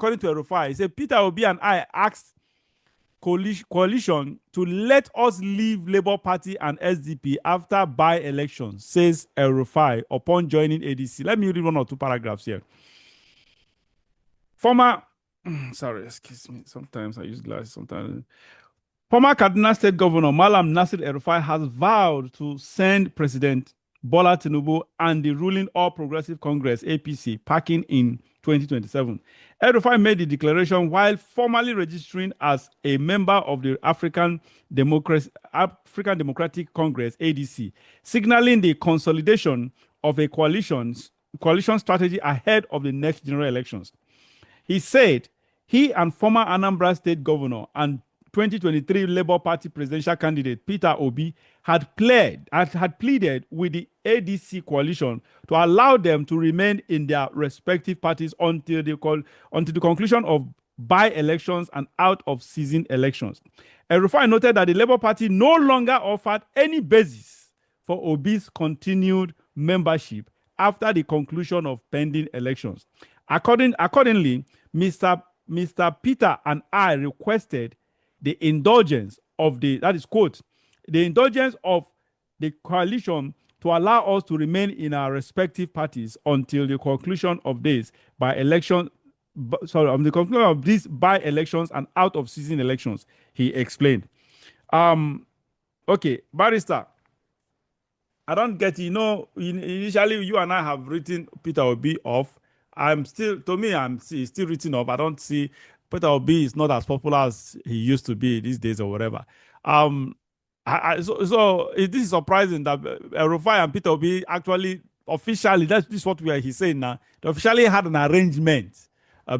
according to El-Rufai, he said, Peter Obi and I asked coalition to let us leave Labour Party and SDP after by-elections, says El-Rufai upon joining ADC. Let me read one or two paragraphs here. Former, sorry, excuse me, sometimes I use glasses, sometimes. Former Kaduna State Governor Malam Nasir El-Rufai has vowed to send President Bola Tinubu and the ruling All Progressive Congress, APC, packing in 2027. El-Rufai made the declaration while formally registering as a member of the African Democratic Congress, ADC, signaling the consolidation of a coalition strategy ahead of the next general elections. He said he and former Anambra State Governor and 2023 Labour Party presidential candidate Peter Obi had pleaded with the ADC coalition to allow them to remain in their respective parties until the conclusion of by-elections and out-of-season elections. El-Rufai noted that the Labour Party no longer offered any basis for Obi's continued membership after the conclusion of pending elections. Accordingly, Mr. Peter and I requested the indulgence of the indulgence of the coalition to allow us to remain in our respective parties until the conclusion of this by-elections and out-of-season elections, he explained. Okay, Barrister, I don't get, initially you and I have written Peter Obi off. I'm still still written off. I don't see Peter Obi is not as popular as he used to be these days or whatever. So this is surprising that El-Rufai and Peter Obi actually officially, this is what he's saying now, they officially had an arrangement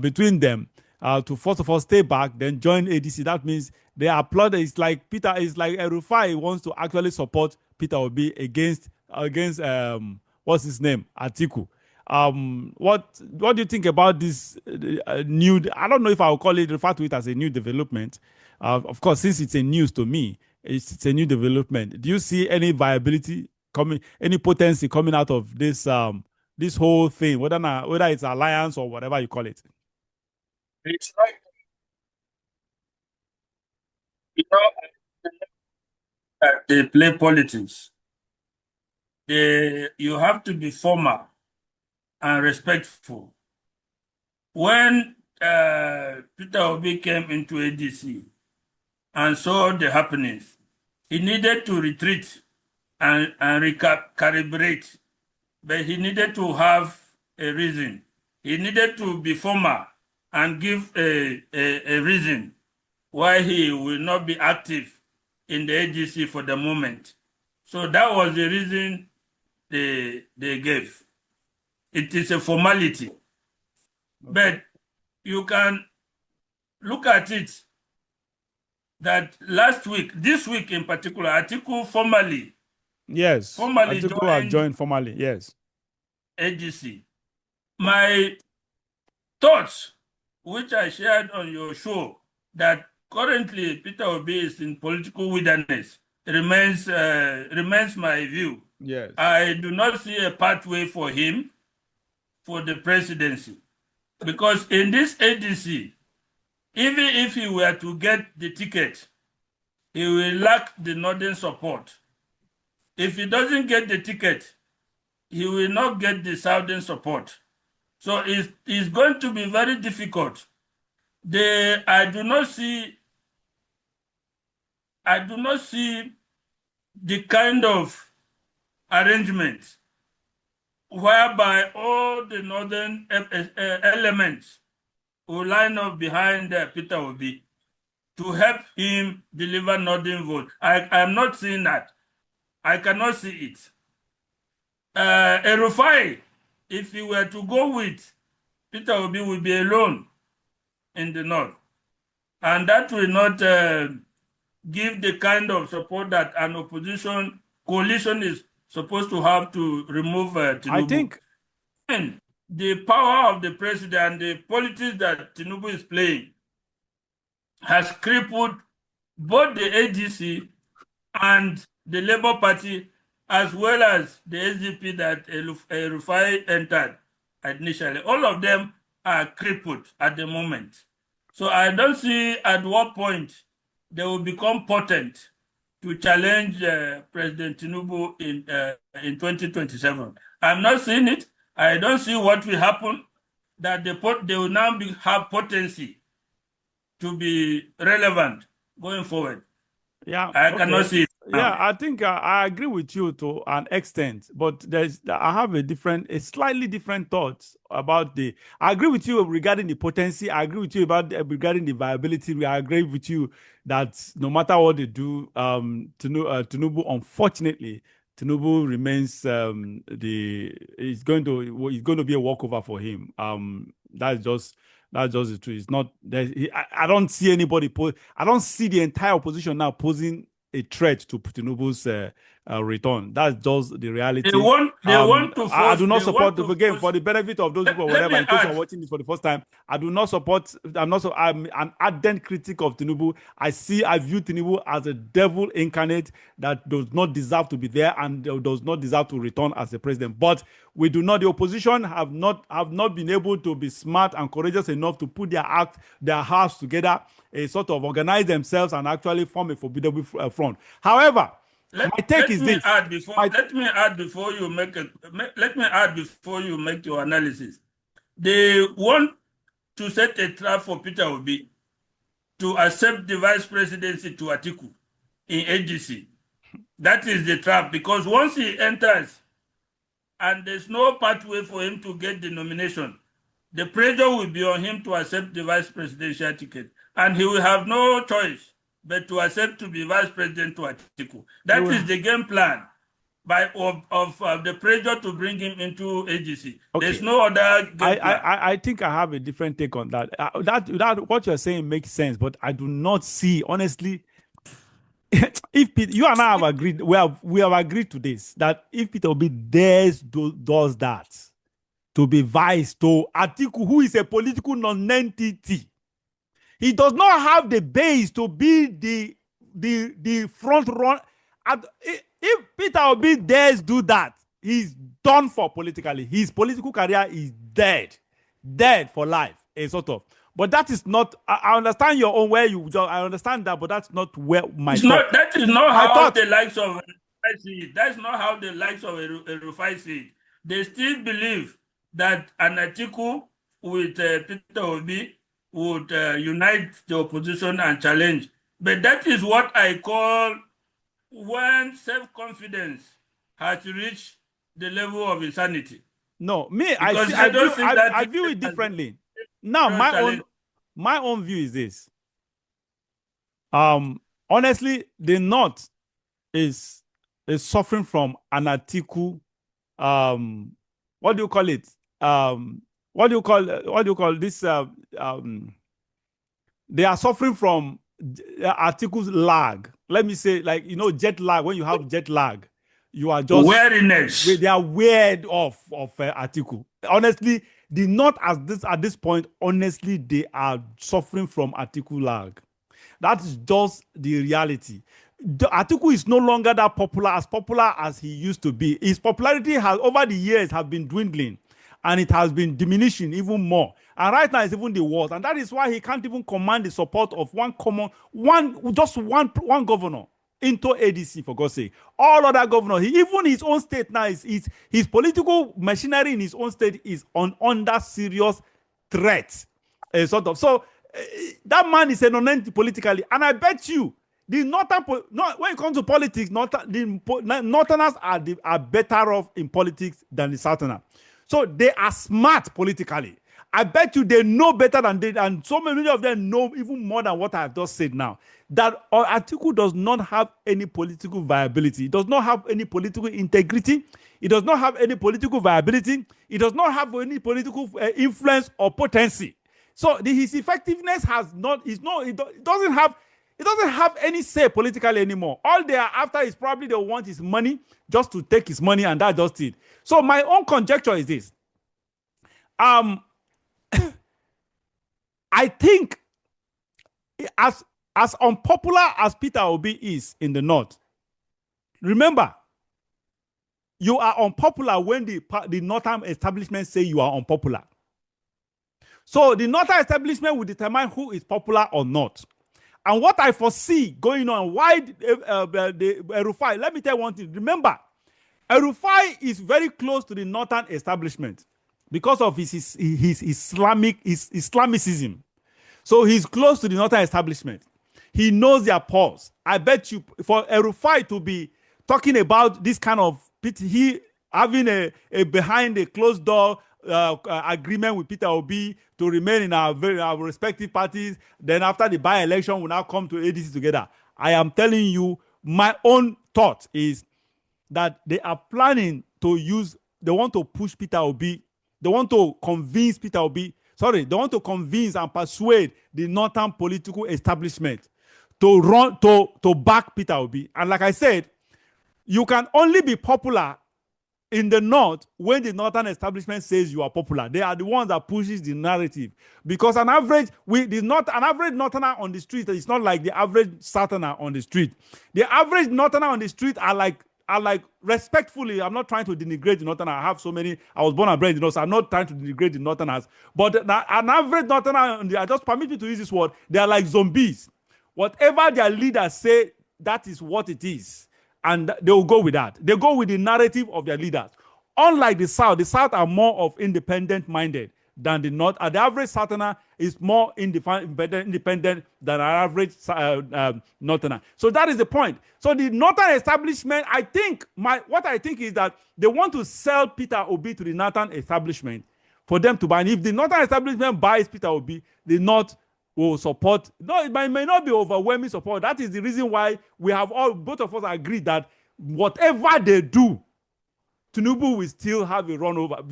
between them to first of all stay back, then join ADC. That means they applaud. It's like El-Rufai wants to actually support Peter Obi against what's his name, Atiku. What do you think about this new? I don't know if I will refer to it as a new development. Of course, since it's a news to me, it's a new development. Do you see any viability coming, any potency coming out of this this whole thing, whether it's alliance or whatever you call it? It's like, they play politics. You have to be formal and respectful. When Peter Obi came into ADC and saw the happenings, he needed to retreat and recalibrate, but he needed to have a reason. He needed to be formal and give a reason why he will not be active in the ADC for the moment. So that was the reason they gave. It is a formality. Okay. But you can look at it that last week, this week in particular, Atiku formally. Yes. Atiku has joined formally, yes. ADC. My thoughts, which I shared on your show, that currently Peter Obi is in political wilderness, remains my view. Yes. I do not see a pathway for him for the presidency. Because in this ADC, even if he were to get the ticket, he will lack the northern support. If he doesn't get the ticket, he will not get the southern support. So it's going to be very difficult. I do not see the kind of arrangement whereby all the northern elements will line up behind Peter Obi to help him deliver northern vote. I am not seeing that. I cannot see it. El-Rufai, if he were to go with Peter Obi, will be alone in the north. And that will not give the kind of support that an opposition coalition is supposed to have to remove Tinubu. I think the power of the president, the politics that Tinubu is playing, has crippled both the ADC and the Labour Party, as well as the SDP that El-Rufai entered initially. All of them are crippled at the moment. So I don't see at what point they will become potent to challenge President Tinubu in 2027. I'm not seeing it. I don't see what will happen, that they will now have potency to be relevant going forward. Yeah, I cannot okay. see it Yeah, now. I think I agree with you to an extent, but I have a slightly different thoughts about the. I agree with you regarding the potency. I agree with you about regarding the viability. I agree with you that no matter what they do, Tinubu, unfortunately, Tinubu remains the. It's going to be a walkover for him. That's just the truth. It's not. I don't see anybody. I don't see the entire opposition now posing a threat to Tinubu's return. That's just the reality. They want to I do force, not they want support, to again, force. for the benefit of those people, Let whatever, me in case you're add, watching this for the first time, I do not support, I'm an ardent critic of Tinubu. I view Tinubu as a devil incarnate that does not deserve to be there and does not deserve to return as a president. But the opposition have not been able to be smart and courageous enough to put their house together, a sort of organize themselves and actually form a formidable front. However, my take let is me this. add before My let me add before you make it. Let me add before you make your analysis. They want to set a trap for Peter Obi to accept the vice presidency to Atiku in AGC. That is the trap, because once he enters and there's no pathway for him to get the nomination, the pressure will be on him to accept the vice presidential ticket, and he will have no choice but to accept to be vice president to Atiku. That is the game plan of the pressure to bring him into AGC. There's okay. no other I, game I, plan. I think I have a different take on that. That what you're saying makes sense, but I do not see, honestly, if you and I have agreed, we have agreed to this, that if Peter Obi does that to be vice to Atiku, who is a political non-entity, he does not have the base to be the front run. If Peter Obi dares do that, he's done for politically. His political career is dead for life, a sort of. But that is not. I understand your own where you. I understand that, but that's not where my It's thought. not. That is not My how thought. the likes of El-Rufai see it. That's not how the likes of El-Rufai see it. They still believe that an Atiku with Peter Obi would unite the opposition and challenge. But that is what I call when self-confidence has reached the level of insanity. No, me. Because I I don't view. see that I view it as differently. Now, a challenge. my own view is this. Honestly, the North is suffering from an Atiku. What do you call it? What do you call this? They are suffering from Atiku's lag. Let me say, like, jet lag. When you have jet lag, you are just Wariness. they are weird of Atiku. Honestly, the North at this point, honestly, they are suffering from Atiku lag. That's just the reality. Atiku is no longer that popular as he used to be. His popularity has over the years have been dwindling, and it has been diminishing even more. And right now it's even the worst. And that is why he can't even command the support of one governor into ADC, for God's sake. All other governors, even his own state now is his political machinery in his own state is under serious threat. Sort of. So that man is a non-entity politically, and I bet you the northern when it comes to politics, northerners are better off in politics than the southerners. So they are smart politically. I bet you they know better than they, and so many of them know even more than what I have just said now. That Atiku does not have any political viability. It does not have any political integrity. It does not have any political viability. It does not have any political influence or potency. So his effectiveness it doesn't have any say politically anymore. All they are after is probably they want his money, just to take his money, and that's just it. So my own conjecture is this. I think as unpopular as Peter Obi is in the North, remember, you are unpopular when the northern establishment say you are unpopular. So the northern establishment will determine who is popular or not. And what I foresee going on, why the El-Rufai, let me tell you one thing. Remember, El-Rufai is very close to the northern establishment because of his Islamicism. So he's close to the northern establishment. He knows their pulse. I bet you for El-Rufai to be talking about this kind of he having a behind a closed door agreement with Peter Obi to remain in our respective parties. Then after the by-election, we now come to ADC together. I am telling you, my own thought is that they are planning to use. They want to push Peter Obi. They want to convince Peter Obi. Sorry, they want to convince and persuade the northern political establishment to back Peter Obi. And like I said, you can only be popular in the north when the northern establishment says you are popular. They are the ones that pushes the narrative. Because an average northerner on the street is not like the average southerner on the street. The average northerner on the street are like respectfully, I'm not trying to denigrate the northerner. I have so many. I was born and bred in the north, so I'm not trying to denigrate the northerners. But an average northerner, I just permit me to use this word, they are like zombies. Whatever their leaders say, that is what it is. And they will go with that. They go with the narrative of their leaders. Unlike the South are more of independent-minded than the North. The average Southerner is more independent than our average Northerner. So that is the point. So the Northern establishment, what I think is that they want to sell Peter Obi to the Northern establishment for them to buy. And if the Northern establishment buys Peter Obi, the North will support. No, it may not be overwhelming support. That is the reason why we have both of us agreed that whatever they do, Tinubu will still have a run over.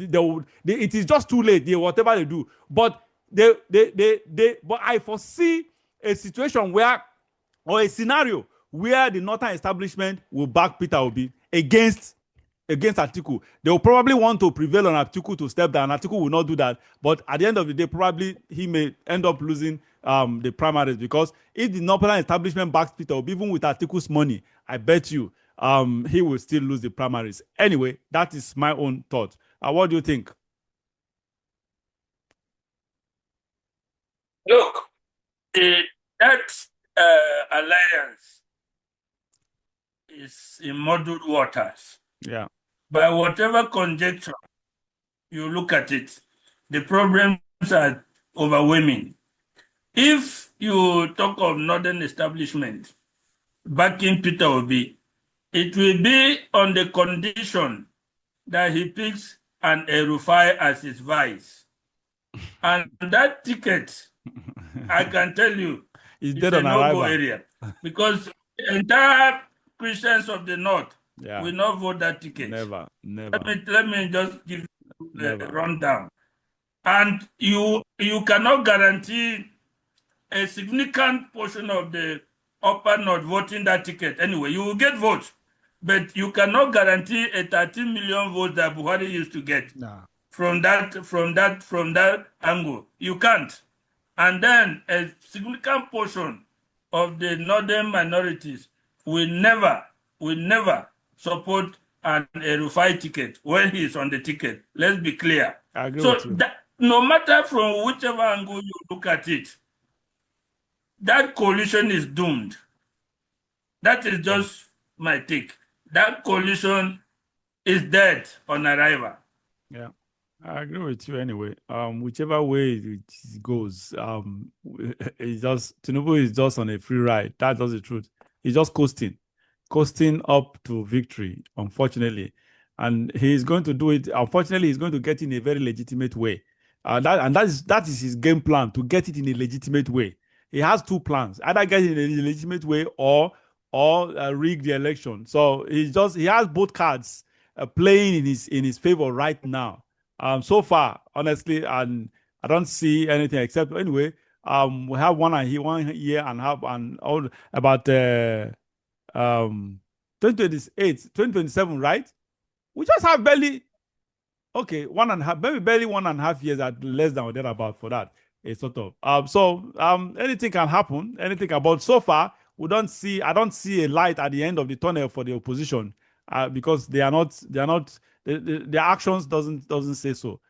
It is just too late. Whatever they do, but but I foresee a situation or a scenario where the northern establishment will back Peter Obi against Atiku. They will probably want to prevail on Atiku to step down. Atiku will not do that. But at the end of the day, probably he may end up losing the primaries, because if the northern establishment backs Peter Obi, even with Atiku's money, I bet you he will still lose the primaries. Anyway, that is my own thought. What do you think? Look, that alliance is in muddled waters. Yeah. By whatever conjecture you look at it, the problems are overwhelming. If you talk of northern establishment backing Peter Obi, it will be on the condition that he picks an El-Rufai as his vice. And that ticket, I can tell you, it's a no-go area. Because the entire Christians of the North will not vote that ticket. Never. Let me just give you a rundown. And you cannot guarantee a significant portion of the upper North voting that ticket. Anyway, you will get votes, but you cannot guarantee a 13 million votes that Buhari used to get. Nah. From that angle. You can't. And then a significant portion of the northern minorities will never support an El-Rufai ticket when he is on the ticket. Let's be clear. I agree with you. No matter from whichever angle you look at it, that coalition is doomed. That is just my take. That coalition is dead on arrival. Yeah, I agree with you anyway. Whichever way it goes, it's just Tinubu is just on a free ride. That's the truth. He's just coasting up to victory, unfortunately. And he's going to do it. Unfortunately, he's going to get it in a very legitimate way. That is his game plan, to get it in a legitimate way. He has two plans: either get it in a legitimate way or rig the election. So he has both cards playing in his favor right now. So far, honestly, and I don't see anything except anyway. We have one year and half and all about 2028, 2027, right? We just have barely 1.5, maybe barely 1.5 years at less than or thereabout for that. It's sort of anything can happen. But so far I don't see a light at the end of the tunnel for the opposition, because their actions doesn't say so.